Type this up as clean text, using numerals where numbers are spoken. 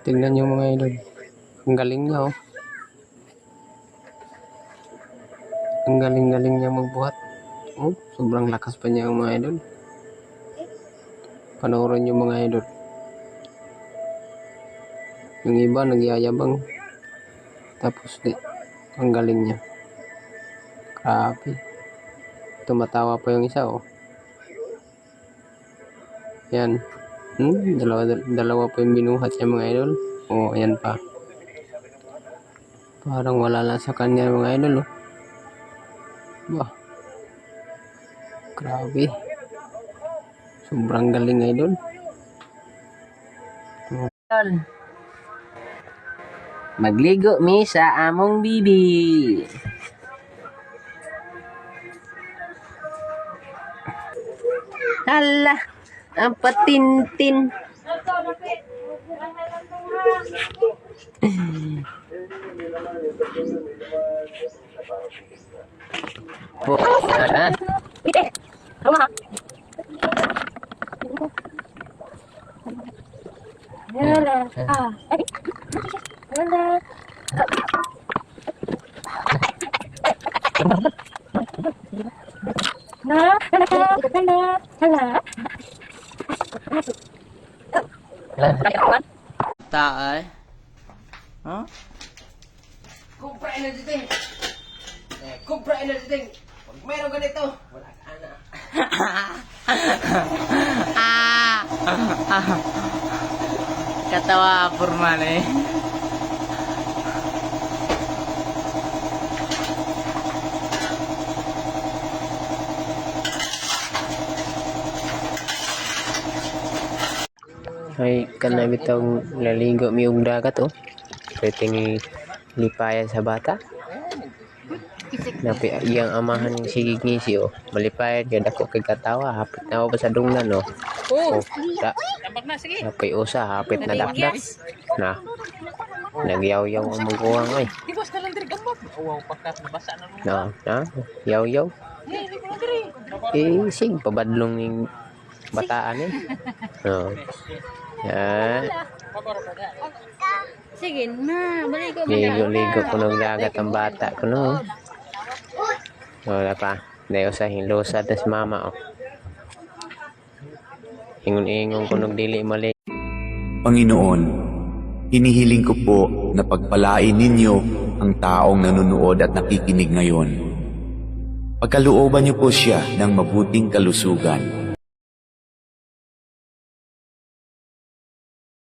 Tingnan nyo mga idol. Ang galing niya oh. Ang galing-galing niya magbuhat. Oh, sobrang lakas pa niya mga idol. Panoorin nyo mga idol. Yung iba nagyayabang. Tapos di, ang galing niya. Grabe. Tumatawa pa yung isa oh. Yan. Dalawa pa yung binuhat niya mga idol. Oh, ayan pa. Parang wala lang sa kanya mga idol oh. Bah. Grabe. Sobrang galing idol. Magligo mi sa among bibi. Hala, ang patintin. Po, ha? Taay. Huh? Kumpra energy drink. Kumpra energy drink. Pag meron ganito, wala ka na. Katawa Purman eh. Ay, kana bitong laligo mi og dagat oh. Pwedeng lipayan sa bata. Napi iyang amahan sigig ngisi oh. Malipayan kay dako kay katawa hapit na ako sa dunglan oh. Oh, da. Napay usa hapit na dakdak. Na. Nagyaw-yaw ang magkuwang ay. Di ba sa lang diri gambot? Uwaw pagkat nabasa na. Na, yaw-yaw. Sig pabadlong ning bataan eh. No. Yan. Sige na, balik ko. Ligo-ligo ko ng dagat ang bata ko no. Wala pa. Dayo sa hinlusa tas mama oh. Ingon-ingon ko ng dili mali. Panginoon, hinihiling ko po na pagpalain ninyo ang taong nanonood at nakikinig ngayon. Pagkalooban niyo po siya ng mabuting kalusugan